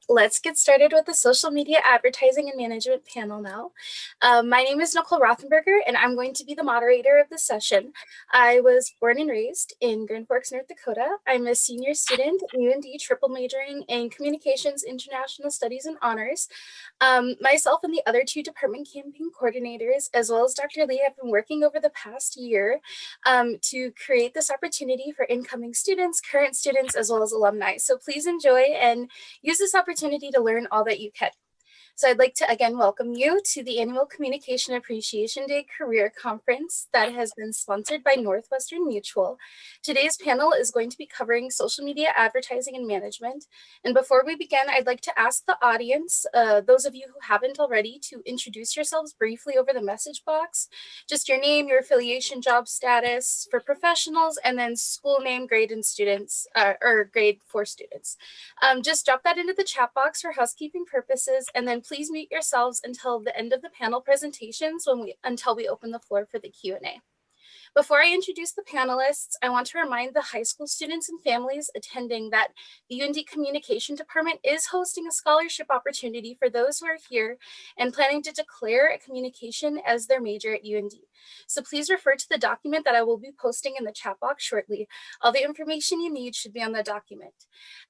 Let's get started with the social media advertising and management panel now. My name is Nicole Rothenberger, and I'm going to be the moderator of the session. I was born and raised in Grand Forks, North Dakota. I'm a senior student at UND, triple majoring in Communications, International Studies, and Honors. Myself and the other two department campaign coordinators, as well as Dr. Lee, have been working over the past year to create this opportunity for incoming students, current students, as well as alumni. So please enjoy and use this opportunity to learn all that you can. So I'd like to again welcome you to the annual Communication Appreciation Day Career Conference that has been sponsored by Northwestern Mutual. Today's panel is going to be covering social media advertising and management. And before we begin, I'd like to ask the audience, those of you who haven't already, to introduce yourselves briefly over the message box. Just your name, your affiliation, job status for professionals, and then school name, grade, and students, or grade for students. Just drop that into the chat box for housekeeping purposes, and then please mute yourselves until the end of the panel presentations until we open the floor for the Q&A. Before I introduce the panelists, I want to remind the high school students and families attending that the UND Communication Department is hosting a scholarship opportunity for those who are here and planning to declare a communication as their major at UND. So please refer to the document that I will be posting in the chat box shortly. All the information you need should be on the document.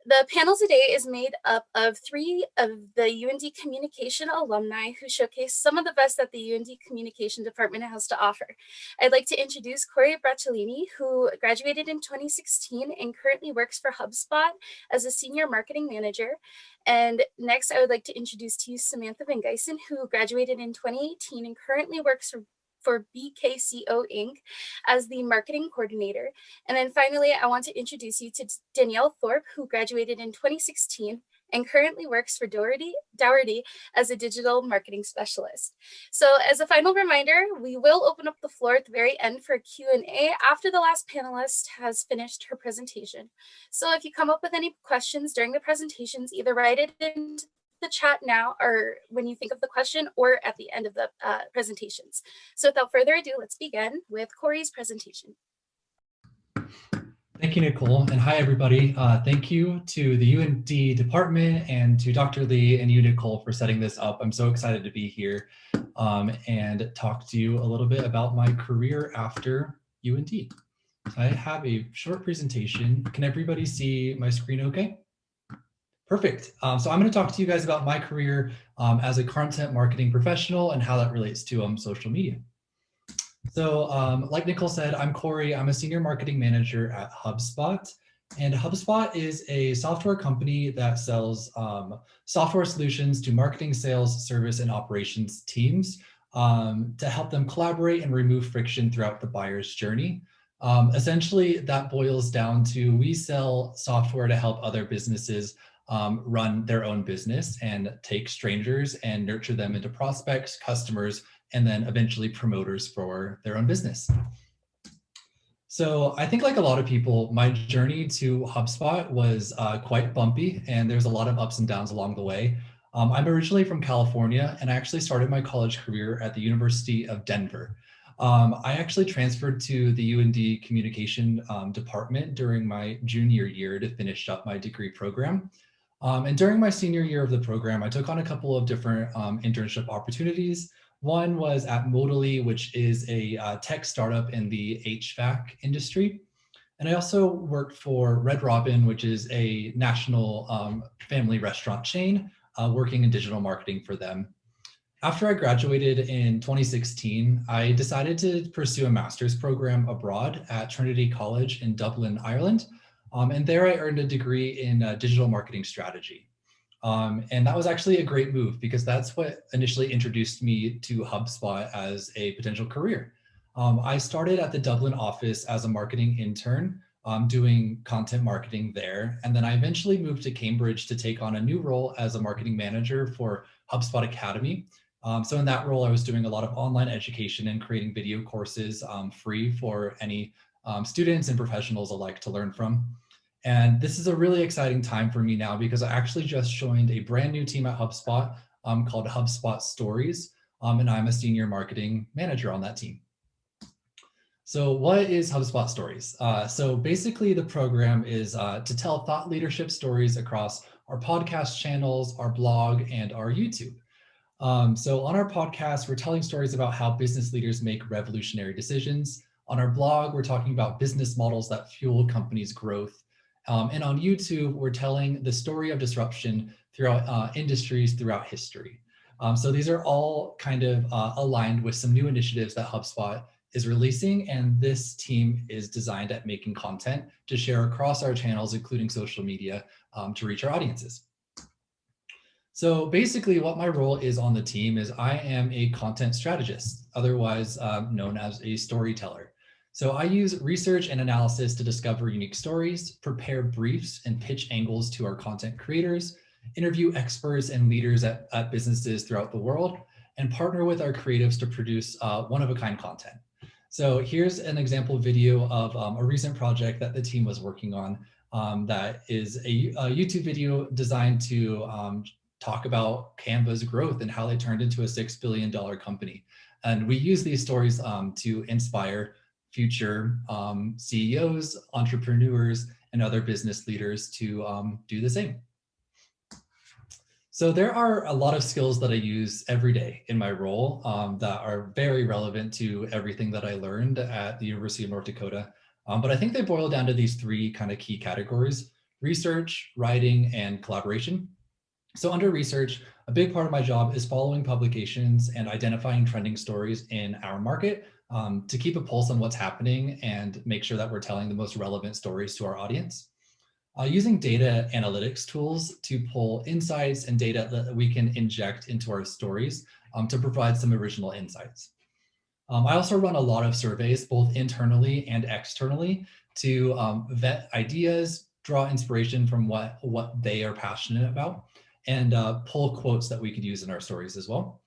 The panel today is made up of 3 of the UND Communication alumni who showcase some of the best that the UND Communication Department has to offer. I'd like to introduce Corey Bracciolini, who graduated in 2016 and currently works for HubSpot as a senior marketing manager. And next, I would like to introduce to you Samantha Van Geysen, who graduated in 2018 and currently works for BKCO Inc. as the marketing coordinator. And then finally, I want to introduce you to Danielle Thorpe, who graduated in 2016 and currently works for Dougherty as a digital marketing specialist. So as a final reminder, we will open up the floor at the very end for a Q&A after the last panelist has finished her presentation. So if you come up with any questions during the presentations, either write it in the chat now or when you think of the question or at the end of the presentations. So without further ado, let's begin with Corey's presentation. Thank you, Nicole, and hi, everybody. Thank you to the UND department and to Dr. Lee and you, Nicole, for setting this up. I'm so excited to be here and talk to you a little bit about my career after UND. I have a short presentation. Can everybody see my screen okay? Perfect. So I'm going to talk to you guys about my career as a content marketing professional and how that relates to social media. So like Nicole said, I'm Corey. I'm a senior marketing manager at HubSpot. And HubSpot is a software company that sells software solutions to marketing, sales, service, and operations teams to help them collaborate and remove friction throughout the buyer's journey. Essentially, that boils down to we sell software to help other businesses run their own business and take strangers and nurture them into prospects, customers, and then eventually promoters for their own business. So I think like a lot of people, my journey to HubSpot was quite bumpy, and there's a lot of ups and downs along the way. I'm originally from California, and I actually started my college career at the University of Denver. I actually transferred to the UND Communication department during my junior year to finish up my degree program. And during my senior year of the program, I took on a couple of different internship opportunities. One was at Modally, which is a tech startup in the HVAC industry. And I also worked for Red Robin, which is a national family restaurant chain, working in digital marketing for them. After I graduated in 2016, I decided to pursue a master's program abroad at Trinity College in Dublin, Ireland. And there I earned a degree in digital marketing strategy. And that was actually a great move because that's what initially introduced me to HubSpot as a potential career. I started at the Dublin office as a marketing intern, doing content marketing there. And then I eventually moved to Cambridge to take on a new role as a marketing manager for HubSpot Academy. So in that role, I was doing a lot of online education and creating video courses free for any students and professionals alike to learn from. And this is a really exciting time for me now because I actually just joined a brand new team at HubSpot called HubSpot Stories, and I'm a senior marketing manager on that team. So what is HubSpot Stories? So basically the program is to tell thought leadership stories across our podcast channels, our blog, and our YouTube. So on our podcast, we're telling stories about how business leaders make revolutionary decisions. On our blog, we're talking about business models that fuel companies' growth. And on YouTube, we're telling the story of disruption throughout industries throughout history. So these are all kind of aligned with some new initiatives that HubSpot is releasing, and this team is designed at making content to share across our channels, including social media, to reach our audiences. So basically what my role is on the team is I am a content strategist, otherwise known as a storyteller. So I use research and analysis to discover unique stories, prepare briefs and pitch angles to our content creators, interview experts and leaders at businesses throughout the world, and partner with our creatives to produce one-of-a-kind content. So here's an example video of a recent project that the team was working on that is a YouTube video designed to talk about Canva's growth and how they turned into a $6 billion company. And we use these stories to inspire future CEOs, entrepreneurs, and other business leaders to do the same. So there are a lot of skills that I use every day in my role that are very relevant to everything that I learned at the University of North Dakota. But I think they boil down to these three kind of key categories: research, writing, and collaboration. So under research, a big part of my job is following publications and identifying trending stories in our market to keep a pulse on what's happening and make sure that we're telling the most relevant stories to our audience. Using data analytics tools to pull insights and data that we can inject into our stories to provide some original insights. I also run a lot of surveys, both internally and externally, to vet ideas, draw inspiration from what they are passionate about, and pull quotes that we could use in our stories as well.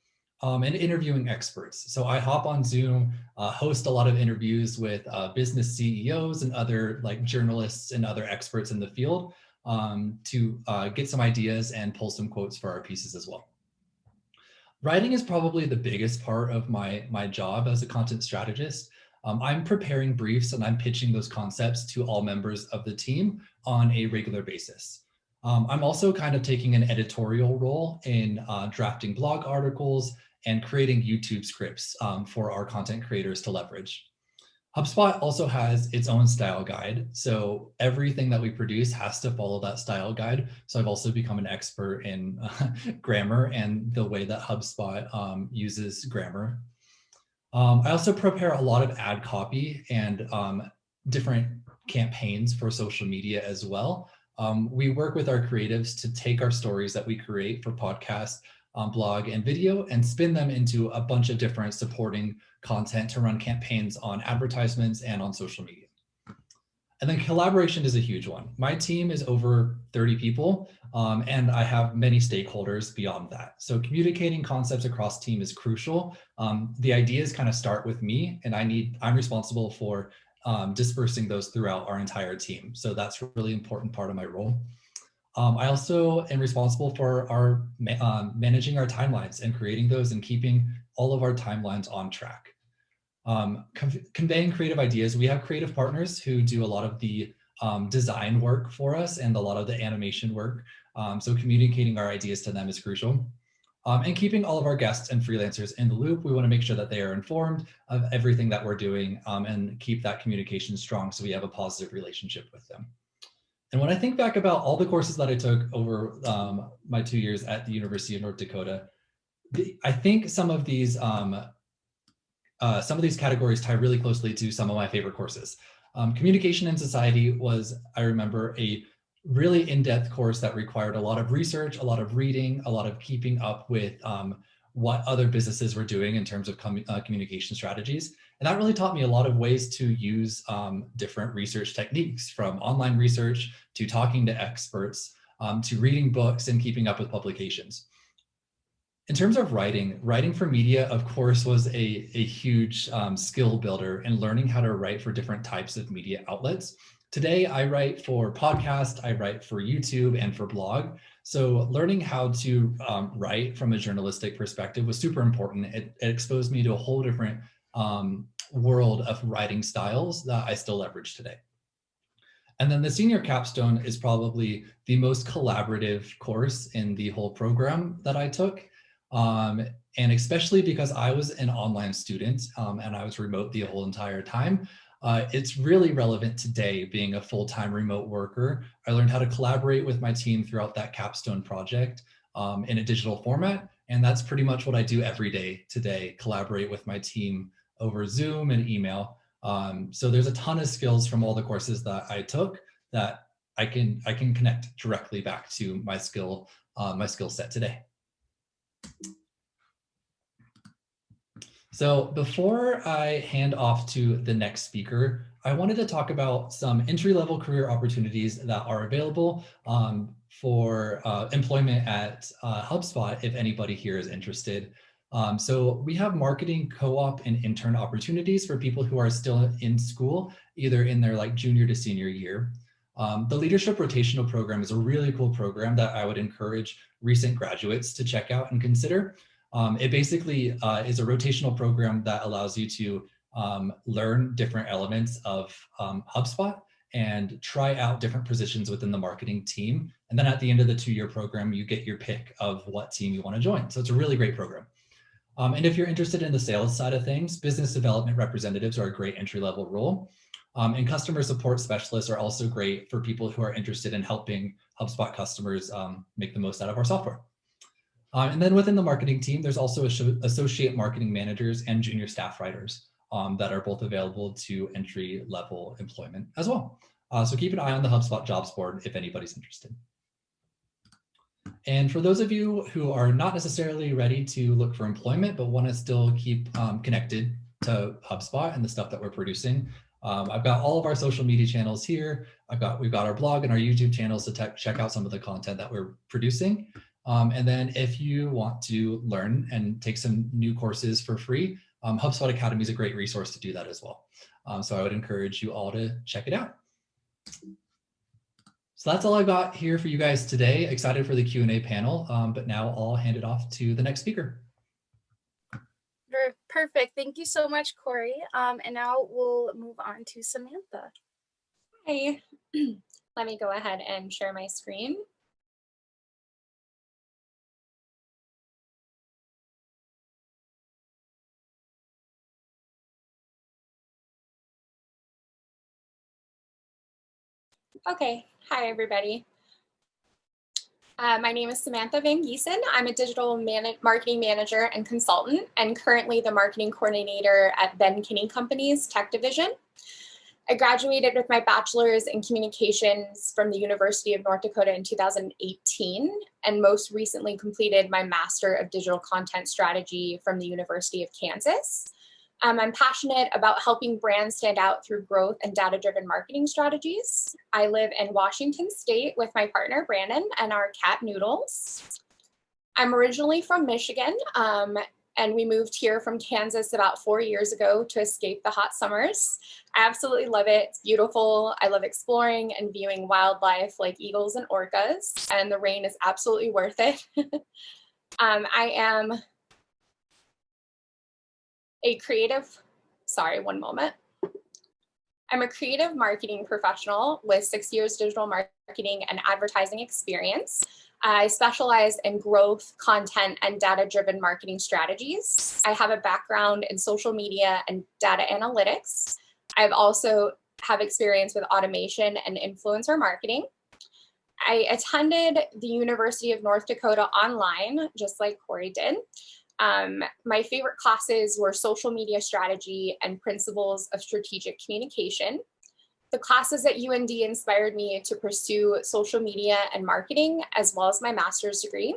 And interviewing experts. So I hop on Zoom, host a lot of interviews with business CEOs and other like journalists and other experts in the field to get some ideas and pull some quotes for our pieces as well. Writing is probably the biggest part of my job as a content strategist. I'm preparing briefs and I'm pitching those concepts to all members of the team on a regular basis. I'm also kind of taking an editorial role in drafting blog articles and creating YouTube scripts for our content creators to leverage. HubSpot also has its own style guide. So everything that we produce has to follow that style guide. So I've also become an expert in grammar and the way that HubSpot uses grammar. I also prepare a lot of ad copy and different campaigns for social media as well. We work with our creatives to take our stories that we create for podcast, blog, and video and spin them into a bunch of different supporting content to run campaigns on advertisements and on social media. And then collaboration is a huge one. My team is over 30 people, and I have many stakeholders beyond that. So communicating concepts across team is crucial. The ideas kind of start with me, and I'm responsible for dispersing those throughout our entire team. So that's a really important part of my role. I also am responsible for our managing our timelines and creating those and keeping all of our timelines on track. Conveying creative ideas. We have creative partners who do a lot of the design work for us and a lot of the animation work. So communicating our ideas to them is crucial. And keeping all of our guests and freelancers in the loop. We want to make sure that they are informed of everything that we're doing and keep that communication strong so we have a positive relationship with them. And when I think back about all the courses that I took over my 2 years at the University of North Dakota, I think some of these categories tie really closely to some of my favorite courses. Communication and Society was, I remember, a really in-depth course that required a lot of research, a lot of reading, a lot of keeping up with what other businesses were doing in terms of communication strategies. And that really taught me a lot of ways to use different research techniques, from online research to talking to experts, to reading books and keeping up with publications. In terms of writing for media, of course, was a huge skill builder in learning how to write for different types of media outlets. Today, I write for podcast, I write for YouTube and for blog. So learning how to write from a journalistic perspective was super important. It exposed me to a whole different world of writing styles that I still leverage today. And then the senior capstone is probably the most collaborative course in the whole program that I took. And especially because I was an online student and I was remote the whole entire time, it's really relevant today being a full-time remote worker. I learned how to collaborate with my team throughout that capstone project in a digital format. And that's pretty much what I do every day today, collaborate with my team over Zoom and email. So there's a ton of skills from all the courses that I took that I can connect directly back to my skill set today. So before I hand off to the next speaker, I wanted to talk about some entry-level career opportunities that are available for employment at HubSpot if anybody here is interested. So we have marketing co-op and intern opportunities for people who are still in school, either in their like junior to senior year. The Leadership Rotational Program is a really cool program that I would encourage recent graduates to check out and consider. It basically is a rotational program that allows you to learn different elements of HubSpot and try out different positions within the marketing team. And then at the end of the 2-year program, you get your pick of what team you want to join. So it's a really great program. And if you're interested in the sales side of things, business development representatives are a great entry-level role. And customer support specialists are also great for people who are interested in helping HubSpot customers make the most out of our software. And then within the marketing team, there's also associate marketing managers and junior staff writers that are both available to entry-level employment as well. So keep an eye on the HubSpot jobs board if anybody's interested. And for those of you who are not necessarily ready to look for employment, but want to still keep connected to HubSpot and the stuff that we're producing, I've got all of our social media channels here. We've got our blog and our YouTube channels to check out some of the content that we're producing. And then if you want to learn and take some new courses for free, HubSpot Academy is a great resource to do that as well. So I would encourage you all to check it out. So that's all I've got here for you guys today. Excited for the Q&A panel, but now I'll hand it off to the next speaker. Perfect. Thank you so much, Corey. And now we'll move on to Samantha. Hi. Let me go ahead and share my screen. Okay, hi everybody. My name is Samantha Van Giesen. I'm a digital marketing manager and consultant, and currently the marketing coordinator at Ben Kinney Company's tech division. I graduated with my bachelor's in communications from the University of North Dakota in 2018, and most recently completed my Master of Digital Content Strategy from the University of Kansas. I'm passionate about helping brands stand out through growth and data-driven marketing strategies. I live in Washington State with my partner, Brandon, and our cat, Noodles. I'm originally from Michigan, and we moved here from Kansas about 4 years ago to escape the hot summers. I absolutely love it. It's beautiful. I love exploring and viewing wildlife like eagles and orcas, and the rain is absolutely worth it. I am a creative, I'm a creative marketing professional with 6 years digital marketing and advertising experience. I specialize in growth, content, and data-driven marketing strategies. I have a background in social media and data analytics. I've also have experience with automation and influencer marketing. I attended the University of North Dakota online, just like Corey did. My favorite classes were social media strategy and principles of strategic communication. The classes at UND inspired me to pursue social media and marketing, as well as my master's degree.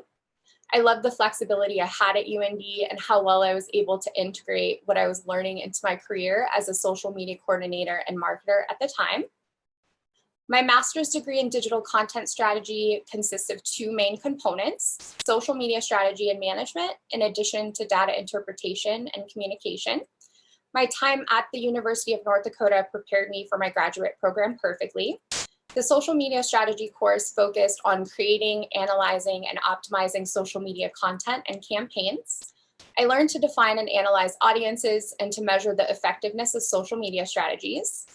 I love the flexibility I had at UND and how well I was able to integrate what I was learning into my career as a social media coordinator and marketer at the time. My master's degree in digital content strategy consists of 2 main components: social media strategy and management, in addition to data interpretation and communication. My time at the University of North Dakota prepared me for my graduate program perfectly. The social media strategy course focused on creating, analyzing, and optimizing social media content and campaigns. I learned to define and analyze audiences and to measure the effectiveness of social media strategies.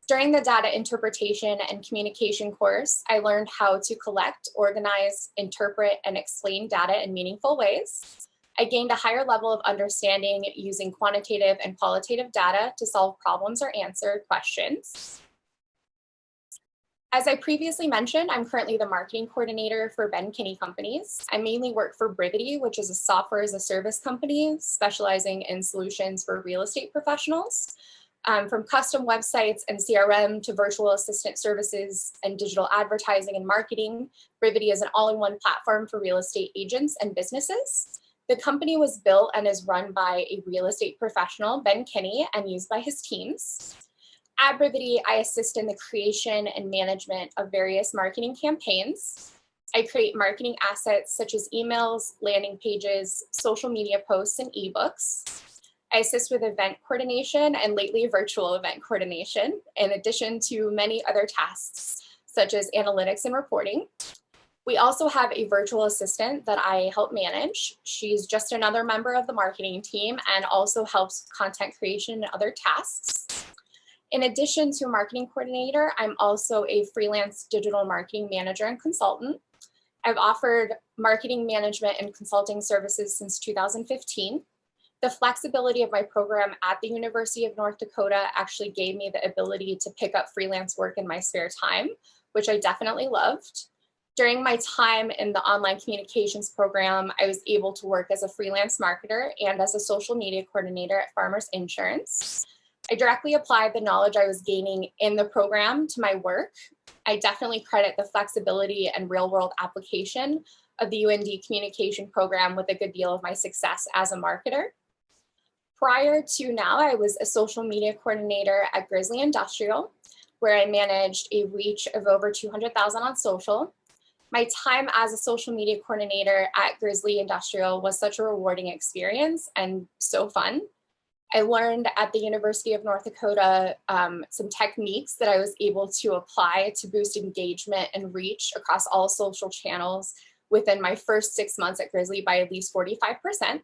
During the data interpretation and communication course, I learned how to collect, organize, interpret, and explain data in meaningful ways. I gained a higher level of understanding using quantitative and qualitative data to solve problems or answer questions. As I previously mentioned, I'm currently the marketing coordinator for Ben Kinney Companies. I mainly work for Brivity, which is a software as a service company specializing in solutions for real estate professionals. From custom websites and CRM to virtual assistant services and digital advertising and marketing, Brivity is an all-in-one platform for real estate agents and businesses. The company was built and is run by a real estate professional, Ben Kinney, and used by his teams. At Brivity, I assist in the creation and management of various marketing campaigns. I create marketing assets such as emails, landing pages, social media posts, and ebooks. I assist with event coordination and lately virtual event coordination, in addition to many other tasks such as analytics and reporting. We also have a virtual assistant that I help manage. She's just another member of the marketing team and also helps content creation and other tasks. In addition to marketing coordinator, I'm also a freelance digital marketing manager and consultant. I've offered marketing management and consulting services since 2015. The flexibility of my program at the University of North Dakota actually gave me the ability to pick up freelance work in my spare time, which I definitely loved. During my time in the online communications program, I was able to work as a freelance marketer and as a social media coordinator at Farmers Insurance. I directly applied the knowledge I was gaining in the program to my work. I definitely credit the flexibility and real-world application of the UND communication program with a good deal of my success as a marketer. Prior to now, I was a social media coordinator at Grizzly Industrial, where I managed a reach of over 200,000 on social. My time as a social media coordinator at Grizzly Industrial was such a rewarding experience and so fun. I learned at the University of North Dakota some techniques that I was able to apply to boost engagement and reach across all social channels within my first 6 months at Grizzly by at least 45%.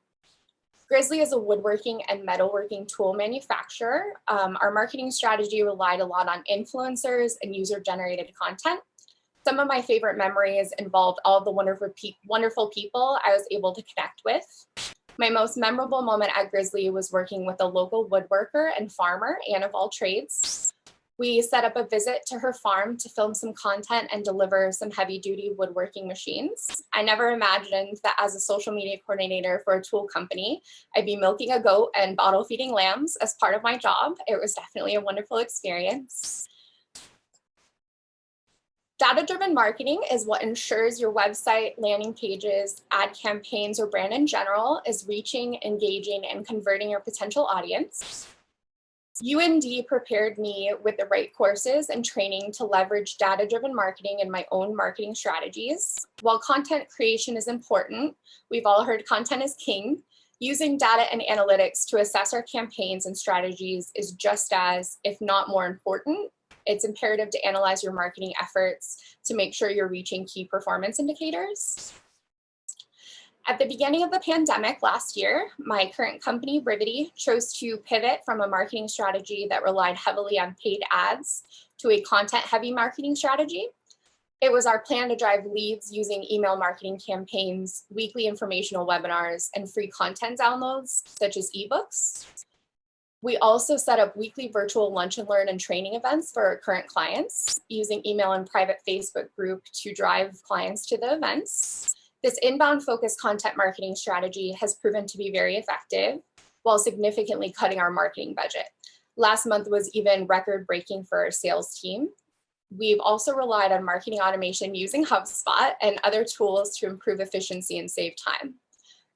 Grizzly is a woodworking and metalworking tool manufacturer. Our marketing strategy relied a lot on influencers and user-generated content. Some of my favorite memories involved all the wonderful people I was able to connect with. My most memorable moment at Grizzly was working with a local woodworker and farmer, Anne of all trades. We set up a visit to her farm to film some content and deliver some heavy-duty woodworking machines. I never imagined that as a social media coordinator for a tool company, I'd be milking a goat and bottle feeding lambs as part of my job. It was definitely a wonderful experience. Data-driven marketing is what ensures your website, landing pages, ad campaigns, or brand in general is reaching, engaging, and converting your potential audience. UND prepared me with the right courses and training to leverage data-driven marketing in my own marketing strategies. While content creation is important, we've all heard content is king. Using data and analytics to assess our campaigns and strategies is just as, if not more important. It's imperative to analyze your marketing efforts to make sure you're reaching key performance indicators. At the beginning of the pandemic last year, my current company, Brivity, chose to pivot from a marketing strategy that relied heavily on paid ads to a content-heavy marketing strategy. It was our plan to drive leads using email marketing campaigns, weekly informational webinars, and free content downloads, such as ebooks. We also set up weekly virtual lunch and learn and training events for our current clients, using email and private Facebook group to drive clients to the events. This inbound focused content marketing strategy has proven to be very effective while significantly cutting our marketing budget. Last month was even record breaking for our sales team. We've also relied on marketing automation using HubSpot and other tools to improve efficiency and save time.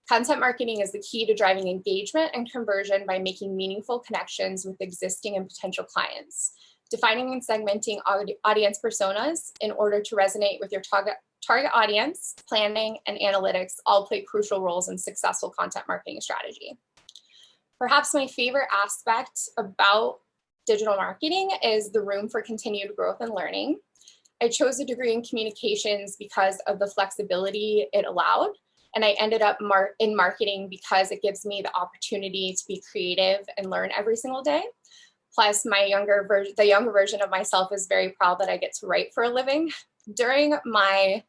Content marketing is the key to driving engagement and conversion by making meaningful connections with existing and potential clients, defining and segmenting audience personas in order to resonate with your target audience, planning, and analytics all play crucial roles in successful content marketing strategy. Perhaps my favorite aspect about digital marketing is the room for continued growth and learning. I chose a degree in communications because of the flexibility it allowed And I ended up in marketing because it gives me the opportunity to be creative and learn every single day. Plus, the younger version of myself is very proud that I get to write for a living. During my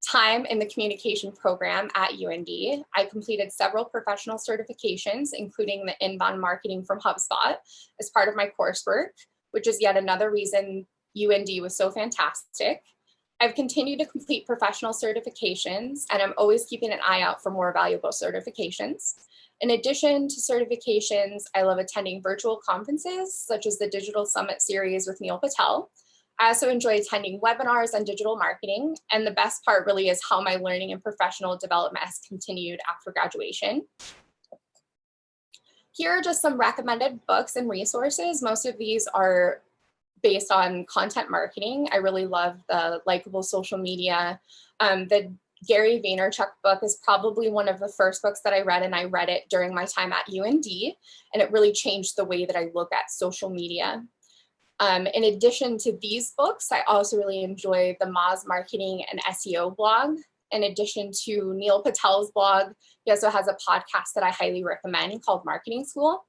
time in the communication program at UND, I completed several professional certifications, including the inbound marketing from HubSpot as part of my coursework, which is yet another reason UND was so fantastic. I've continued to complete professional certifications, and I'm always keeping an eye out for more valuable certifications. In addition to certifications, I love attending virtual conferences, such as the Digital Summit series with Neil Patel. I also enjoy attending webinars on digital marketing, and the best part really is how my learning and professional development has continued after graduation. Here are just some recommended books and resources. Most of these are based on content marketing. I really love the Likeable Social Media. The Gary Vaynerchuk book is probably one of the first books that I read, and I read it during my time at UND, and it really changed the way that I look at social media. In addition to these books, I also really enjoy the Moz Marketing and SEO blog. In addition to Neil Patel's blog, he also has a podcast that I highly recommend called Marketing School.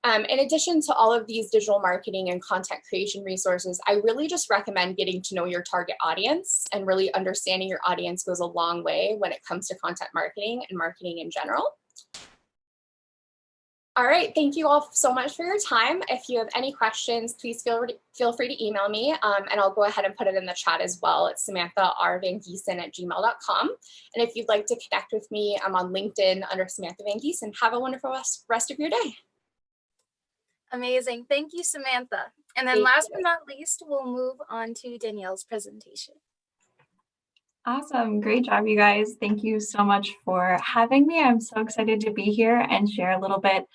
In addition to all of these digital marketing and content creation resources, I really just recommend getting to know your target audience, and really understanding your audience goes a long way when it comes to content marketing and marketing in general. All right, thank you all so much for your time. If you have any questions, please feel free to email me, and I'll go ahead and put it in the chat as well. It's SamanthaRVanGiesen@gmail.com. And if you'd like to connect with me, I'm on LinkedIn under Samantha Van Giesen. Have a wonderful rest of your day. Amazing. Thank you, Samantha. And then last but not least, we'll move on to Danielle's presentation. Awesome. Great job, you guys. Thank you so much for having me. I'm so excited to be here and share a little bit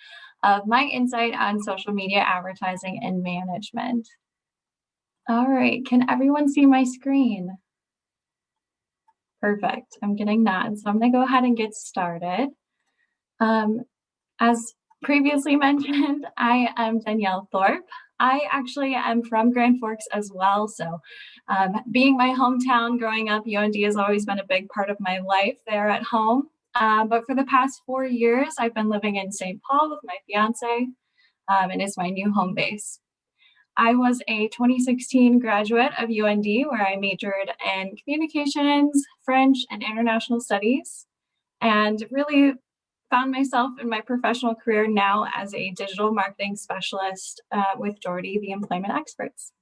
of my insight on social media advertising and management. All right. Can everyone see my screen? Perfect. I'm getting that. So I'm going to go ahead and get started. As previously mentioned, I am Danielle Thorpe. I actually am from Grand Forks as well. So being my hometown growing up, UND has always been a big part of my life there at home. But for the past 4 years, I've been living in St. Paul with my fiance, and it's my new home base. I was a 2016 graduate of UND, where I majored in communications, French, and international studies, and really found myself in my professional career now as a digital marketing specialist with Doherty, the employment experts.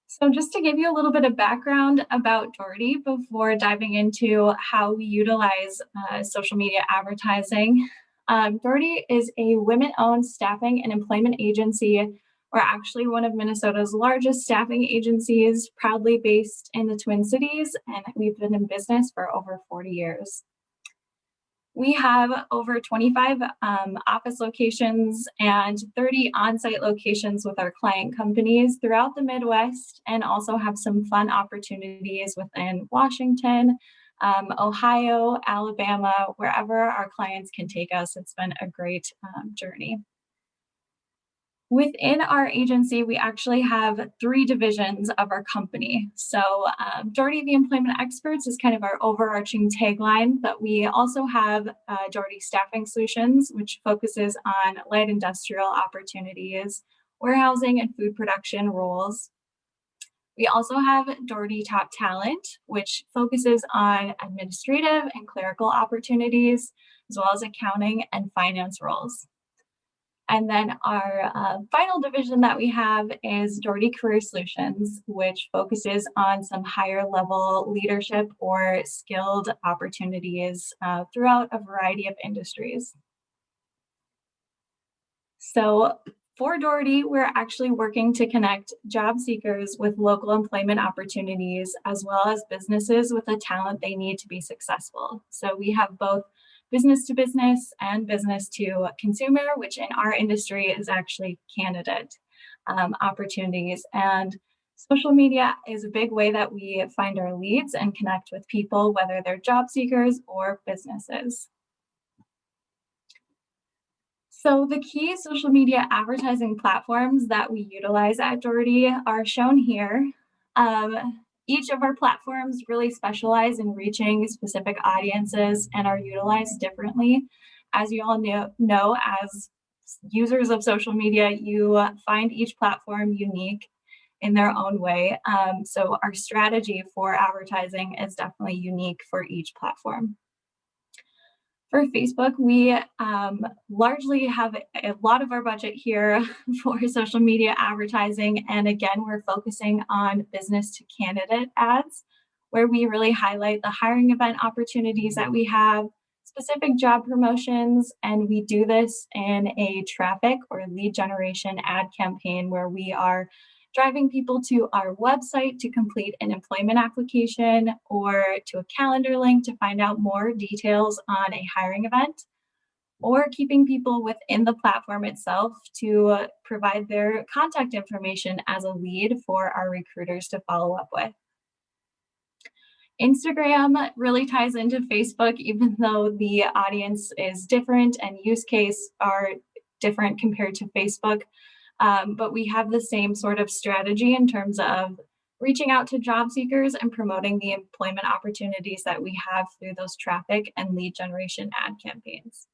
So just to give you a little bit of background about Doherty before diving into how we utilize social media advertising. Doherty is a women-owned staffing and employment agency. We're actually one of Minnesota's largest staffing agencies, proudly based in the Twin Cities, and we've been in business for over 40 years. We have over 25 office locations and 30 on-site locations with our client companies throughout the Midwest, and also have some fun opportunities within Washington, Ohio, Alabama, wherever our clients can take us. It's been a great journey. Within our agency, we actually have 3 divisions of our company. So Doherty, the employment experts is kind of our overarching tagline, but we also have Doherty Staffing Solutions, which focuses on light industrial opportunities, warehousing and food production roles. We also have Doherty Top Talent, which focuses on administrative and clerical opportunities, as well as accounting and finance roles. And then our final division that we have is Doherty Career Solutions, which focuses on some higher level leadership or skilled opportunities throughout a variety of industries. So for Doherty, we're actually working to connect job seekers with local employment opportunities, as well as businesses with the talent they need to be successful. So we have both business to business and business to consumer, which in our industry is actually candidate opportunities. And social media is a big way that we find our leads and connect with people, whether they're job seekers or businesses. So the key social media advertising platforms that we utilize at Doherty are shown here. Each of our platforms really specialize in reaching specific audiences and are utilized differently. As you all know, as users of social media, you find each platform unique in their own way. So our strategy for advertising is definitely unique for each platform. For Facebook, we largely have a lot of our budget here for social media advertising. And again, we're focusing on business to candidate ads, where we really highlight the hiring event opportunities that we have, specific job promotions, and we do this in a traffic or lead generation ad campaign where we are driving people to our website to complete an employment application or to a calendar link to find out more details on a hiring event, or keeping people within the platform itself to provide their contact information as a lead for our recruiters to follow up with. Instagram really ties into Facebook, even though the audience is different and use case are different compared to Facebook. But we have the same sort of strategy in terms of reaching out to job seekers and promoting the employment opportunities that we have through those traffic and lead generation ad campaigns.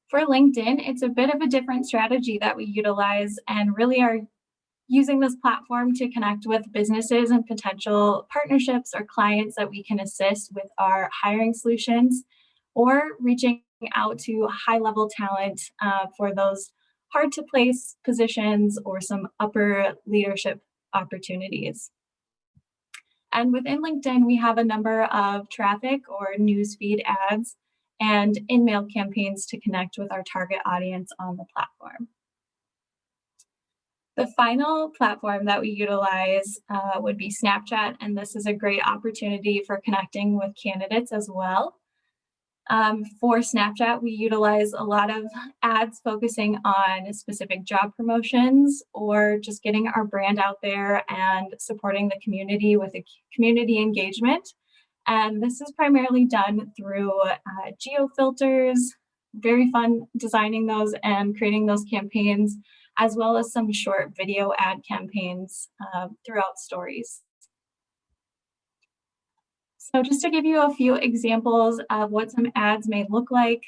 For LinkedIn, it's a bit of a different strategy that we utilize and really are using this platform to connect with businesses and potential partnerships or clients that we can assist with our hiring solutions, or reaching out to high-level talent for those hard-to-place positions or some upper leadership opportunities. And within LinkedIn, we have a number of traffic or newsfeed ads and in-mail campaigns to connect with our target audience on the platform. The final platform that we utilize would be Snapchat, and this is a great opportunity for connecting with candidates as well. For Snapchat, we utilize a lot of ads focusing on specific job promotions or just getting our brand out there and supporting the community with a community engagement. And this is primarily done through geo filters, very fun designing those and creating those campaigns, as well as some short video ad campaigns throughout stories. So just to give you a few examples of what some ads may look like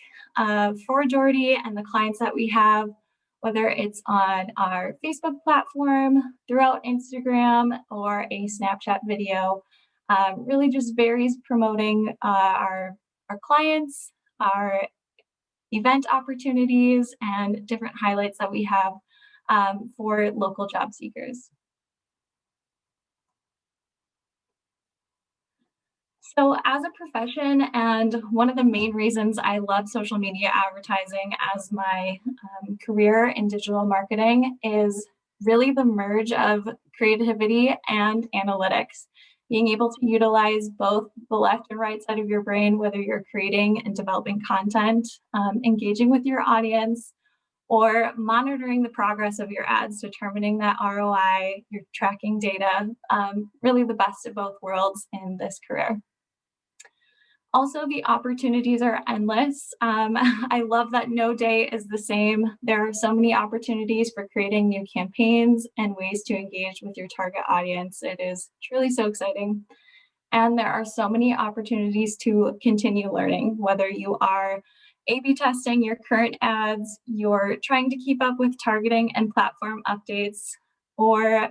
for Jordy and the clients that we have, whether it's on our Facebook platform, throughout Instagram, or a Snapchat video, really just varies promoting our clients, our event opportunities, and different highlights that we have for local job seekers. So as a profession, and one of the main reasons I love social media advertising as my career in digital marketing is really the merge of creativity and analytics. Being able to utilize both the left and right side of your brain, whether you're creating and developing content, engaging with your audience, or monitoring the progress of your ads, determining that ROI, you're tracking data, really the best of both worlds in this career. Also, the opportunities are endless. I love that no day is the same. There are so many opportunities for creating new campaigns and ways to engage with your target audience. It is truly so exciting. And there are so many opportunities to continue learning, whether you are A/B testing your current ads, you're trying to keep up with targeting and platform updates, or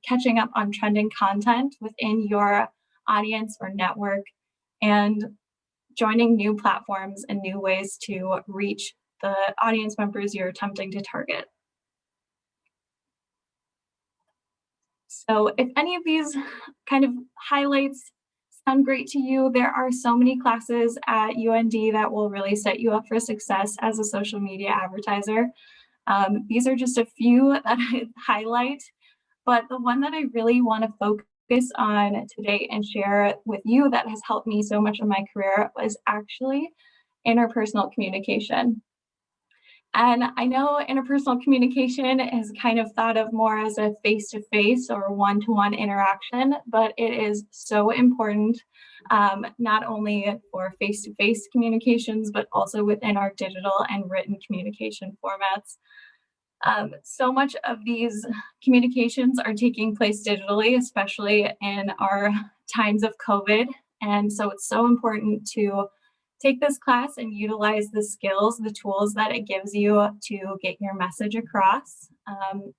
catching up on trending content within your audience or network, and joining new platforms and new ways to reach the audience members you're attempting to target. So if any of these kind of highlights sound great to you, there are so many classes at UND that will really set you up for success as a social media advertiser. These are just a few that I highlight, but the one that I really want to focus on today and share with you that has helped me so much in my career was actually interpersonal communication. And I know interpersonal communication is kind of thought of more as a face-to-face or one-to-one interaction, but it is so important, not only for face-to-face communications, but also within our digital and written communication formats. So much of these communications are taking place digitally, especially in our times of COVID. And so it's so important to take this class and utilize the skills, the tools that it gives you to get your message across,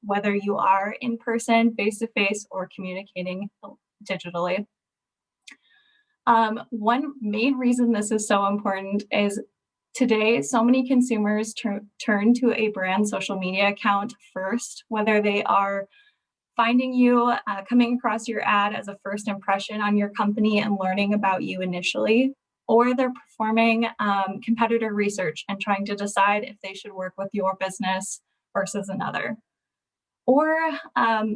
whether you are in person, face-to-face, or communicating digitally. One main reason this is so important is today, so many consumers turn to a brand social media account first, whether they are finding you, coming across your ad as a first impression on your company and learning about you initially, or they're performing competitor research and trying to decide if they should work with your business versus another. Or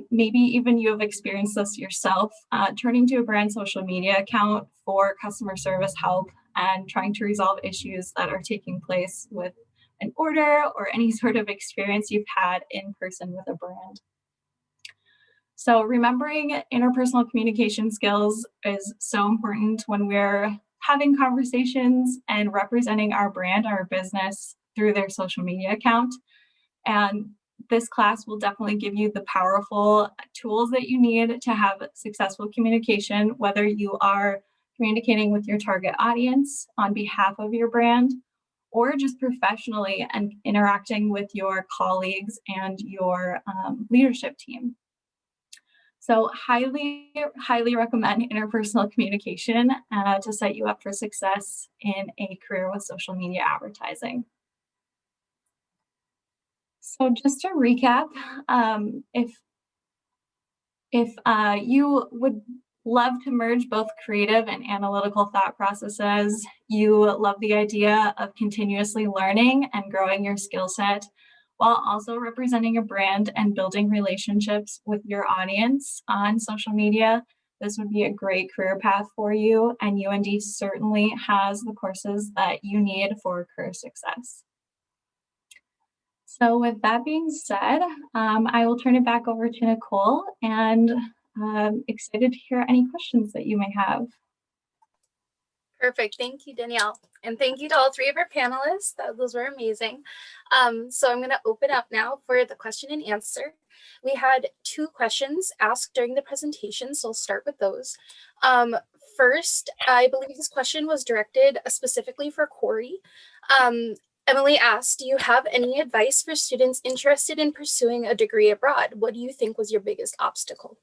maybe even you have experienced this yourself, turning to a brand social media account for customer service help and trying to resolve issues that are taking place with an order or any sort of experience you've had in person with a brand. So remembering interpersonal communication skills is so important when we're having conversations and representing our brand, our business through their social media account. And this class will definitely give you the powerful tools that you need to have successful communication, whether you are communicating with your target audience on behalf of your brand, or just professionally and interacting with your colleagues and your leadership team. So highly, highly recommend interpersonal communication to set you up for success in a career with social media advertising. So just to recap, if you would love to merge both creative and analytical thought processes, you love the idea of continuously learning and growing your skill set while also representing a brand and building relationships with your audience on social media, this would be a great career path for you, and UND certainly has the courses that you need for career success. So with that being said, I will turn it back over to Nicole, and I'm excited to hear any questions that you may have. Perfect. Thank you, Danielle. And thank you to all three of our panelists. Those were amazing. So I'm going to open up now for the question and answer. We had 2 questions asked during the presentation, so I'll start with those. First, I believe this question was directed specifically for Corey. Emily asked, do you have any advice for students interested in pursuing a degree abroad? What do you think was your biggest obstacle?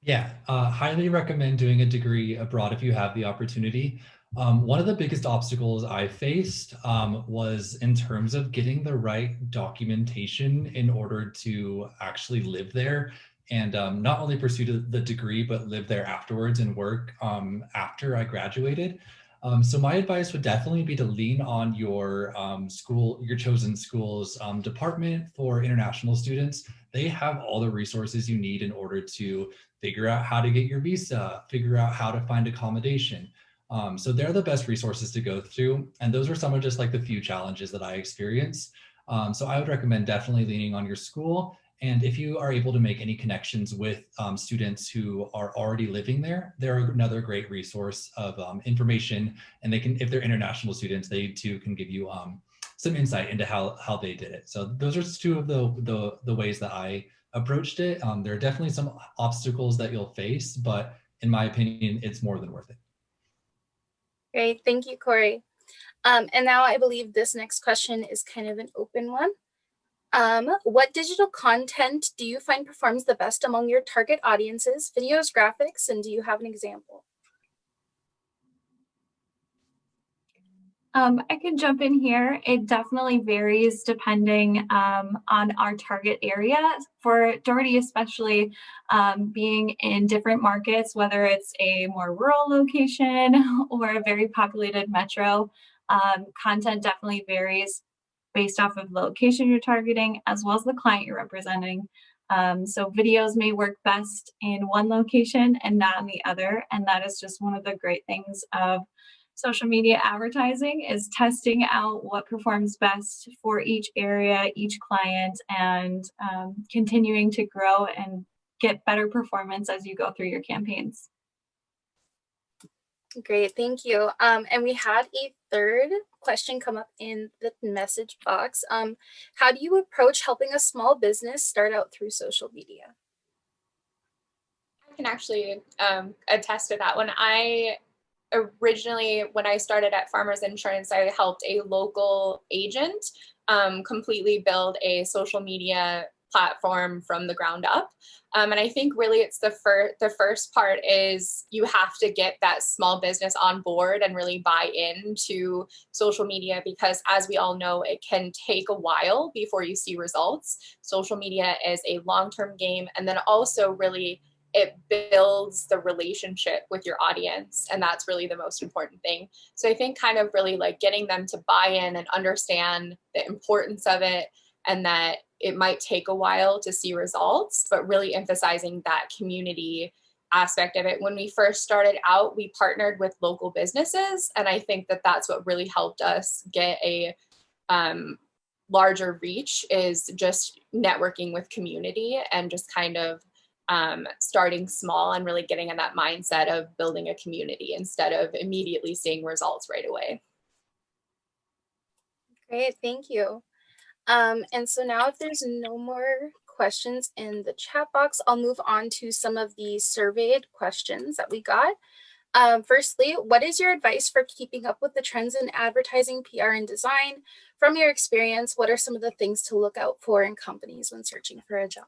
Yeah, highly recommend doing a degree abroad if you have the opportunity. One of the biggest obstacles I faced was in terms of getting the right documentation in order to actually live there and not only pursue the degree, but live there afterwards and work after I graduated. So my advice would definitely be to lean on your your chosen school's department for international students. They have all the resources you need in order to figure out how to get your visa, figure out how to find accommodation. So they're the best resources to go through. And those are some of just like the few challenges that I experienced. So I would recommend definitely leaning on your school. And if you are able to make any connections with students who are already living there, they're another great resource of information. And they can, if they're international students, they too can give you some insight into how they did it. So those are 2 of the ways that I approached it. There are definitely some obstacles that you'll face, but in my opinion, it's more than worth it. Great, thank you, Corey. And now I believe this next question is kind of an open one. What digital content do you find performs the best among your target audiences, videos, graphics, and do you have an example? I can jump in here. It definitely varies depending on our target area. For Doherty, especially being in different markets, whether it's a more rural location or a very populated metro, content definitely varies based off of the location you're targeting as well as the client you're representing. So videos may work best in one location and not in the other. And that is just one of the great things of social media advertising, is testing out what performs best for each area, each client, and continuing to grow and get better performance as you go through your campaigns. Great, thank you. And we had a third question come up in the message box. How do you approach helping a small business start out through social media? I can actually attest to that. When I started at Farmers Insurance, I helped a local agent completely build a social media platform from the ground up. And I think really it's the first part is you have to get that small business on board and really buy into social media, because as we all know, it can take a while before you see results. Social media is a long-term game, and then also really it builds the relationship with your audience, and that's really the most important thing. So I think kind of really like getting them to buy in and understand the importance of it, and that it might take a while to see results, but really emphasizing that community aspect of it. When we first started out, we partnered with local businesses, and I think that that's what really helped us get a larger reach, is just networking with community and just kind of starting small and really getting in that mindset of building a community instead of immediately seeing results right away. Great, thank you. And so now if there's no more questions in the chat box, I'll move on to some of the surveyed questions that we got. Firstly, what is your advice for keeping up with the trends in advertising, PR, and design? From your experience, what are some of the things to look out for in companies when searching for a job?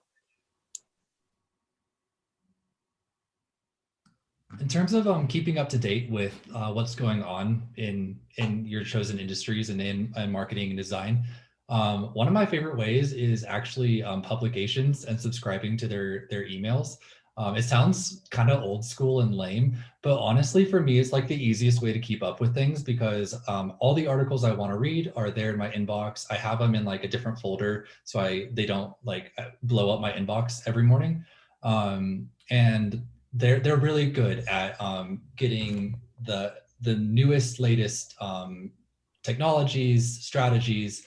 In terms of keeping up to date with what's going on in your chosen industries and in marketing and design, one of my favorite ways is actually publications and subscribing to their emails. It sounds kind of old school and lame, but honestly, for me, it's like the easiest way to keep up with things, because all the articles I want to read are there in my inbox. I have them in like a different folder, so they don't like blow up my inbox every morning. And they're really good at getting the newest, latest technologies, strategies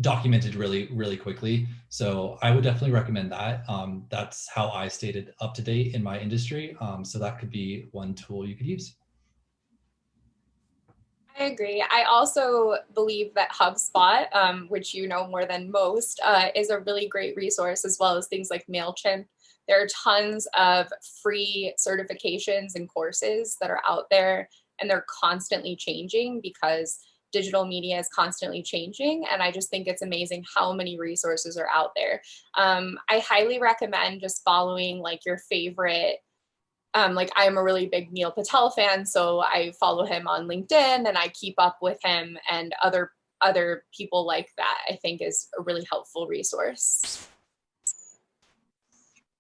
documented really quickly. So I would definitely recommend that. That's how I stayed up to date in my industry. So that could be one tool you could use. I agree. I also believe that HubSpot, which you know more than most, is a really great resource, as well as things like MailChimp. There are tons of free certifications and courses that are out there, and they're constantly changing because digital media is constantly changing. And I just think it's amazing how many resources are out there. I highly recommend just following like your favorite, like I am a really big Neil Patel fan, so I follow him on LinkedIn and I keep up with him, and other people like that, I think, is a really helpful resource.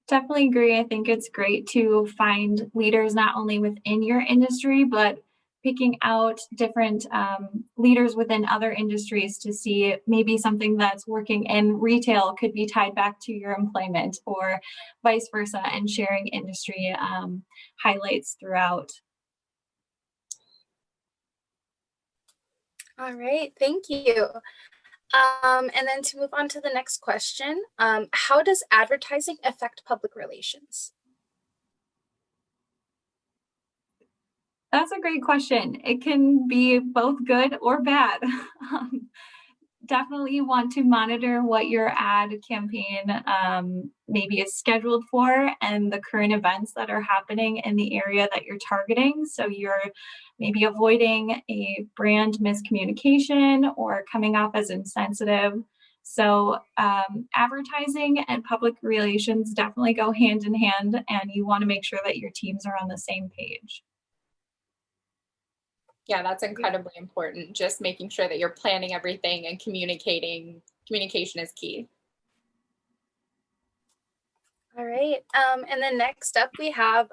Definitely agree. I think it's great to find leaders not only within your industry, but picking out different leaders within other industries to see maybe something that's working in retail could be tied back to your employment, or vice versa, and sharing industry highlights throughout. All right, thank you. And then to move on to the next question, how does advertising affect public relations? That's a great question. It can be both good or bad. Definitely want to monitor what your ad campaign maybe is scheduled for, and the current events that are happening in the area that you're targeting. So you're maybe avoiding a brand miscommunication or coming off as insensitive. So advertising and public relations definitely go hand in hand, and you want to make sure that your teams are on the same page. Yeah, that's incredibly important. Just making sure that you're planning everything and communication is key. All right. And then next up we have,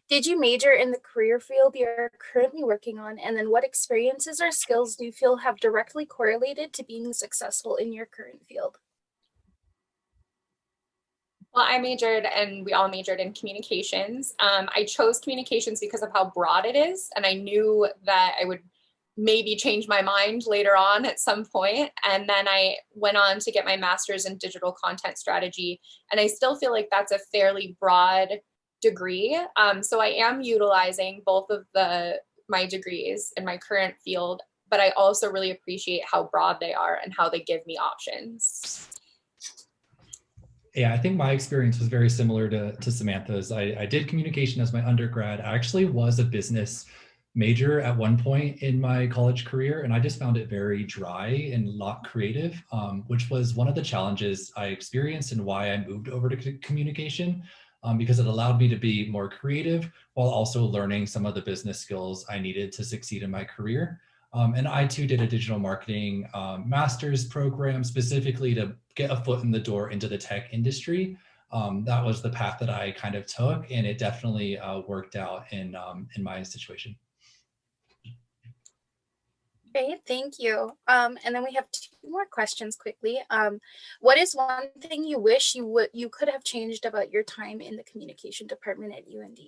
did you major in the career field you're currently working on? And then what experiences or skills do you feel have directly correlated to being successful in your current field? Well, I majored, and we all majored in communications. I chose communications because of how broad it is, and I knew that I would maybe change my mind later on at some point. And then I went on to get my master's in digital content strategy, and I still feel like that's a fairly broad degree. So I am utilizing both of my degrees in my current field, but I also really appreciate how broad they are and how they give me options. Yeah, I think my experience was very similar to Samantha's. I did communication as my undergrad. I actually was a business major at one point in my college career, and I just found it very dry and not creative, which was one of the challenges I experienced and why I moved over to communication, because it allowed me to be more creative while also learning some of the business skills I needed to succeed in my career. And I too did a digital marketing master's program specifically to get a foot in the door into the tech industry. That was the path that I kind of took, and it definitely worked out in my situation. Great, thank you. And then we have two more questions quickly. What is one thing you wish you could have changed about your time in the communication department at UND?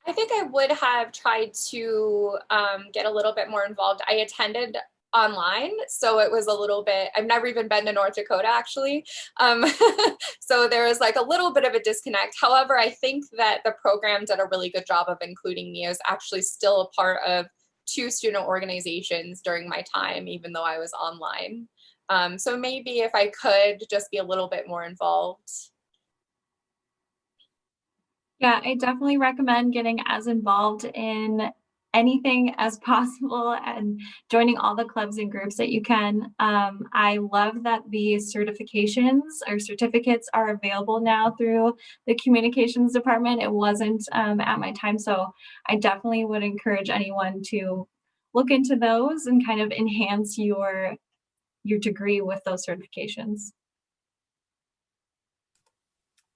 I think I would have tried to get a little bit more involved. I attended online, so it was a little bit, I've never even been to North Dakota actually. So there was like a little bit of a disconnect. However, I think that the program did a really good job of including me. I was actually still a part of 2 student organizations during my time, even though I was online. So maybe if I could just be a little bit more involved. Yeah, I definitely recommend getting as involved in anything as possible and joining all the clubs and groups that you can. I love that the certifications or certificates are available now through the communications department. It wasn't at my time, so I definitely would encourage anyone to look into those and kind of enhance your degree with those certifications.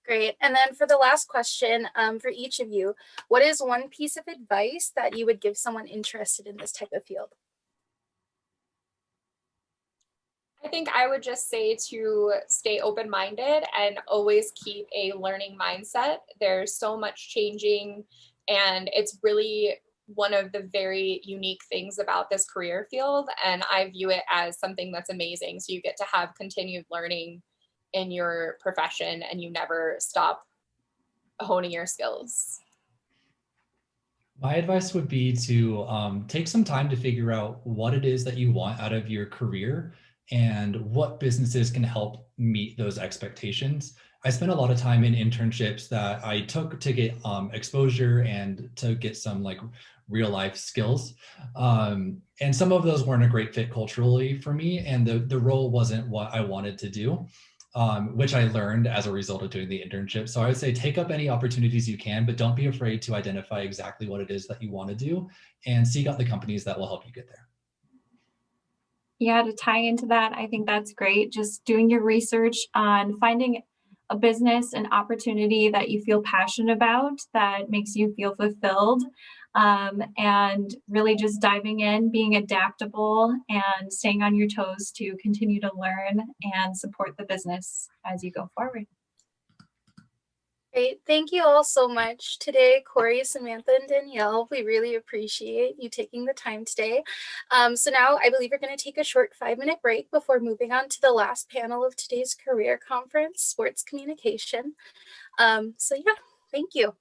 Great. And then for the last question, for each of you, what is one piece of advice that you would give someone interested in this type of field? I think I would just say to stay open-minded and always keep a learning mindset. There's so much changing, and it's really one of the very unique things about this career field. And I view it as something that's amazing. So you get to have continued learning in your profession and you never stop honing your skills. My advice would be to take some time to figure out what it is that you want out of your career and what businesses can help meet those expectations. I spent a lot of time in internships that I took to get exposure and to get some like real life skills. And some of those weren't a great fit culturally for me, and the role wasn't what I wanted to do. Which I learned as a result of doing the internship. So I would say take up any opportunities you can, but don't be afraid to identify exactly what it is that you want to do and seek out the companies that will help you get there. Yeah, to tie into that, I think that's great. Just doing your research on finding a business, an opportunity that you feel passionate about, that makes you feel fulfilled, and really just diving in, being adaptable, and staying on your toes to continue to learn and support the business as you go forward. Great. Thank you all so much today, Corey, Samantha, and Danielle. We really appreciate you taking the time today. So now I believe we're going to take a short 5-minute break before moving on to the last panel of today's career conference, sports communication. So yeah, thank you.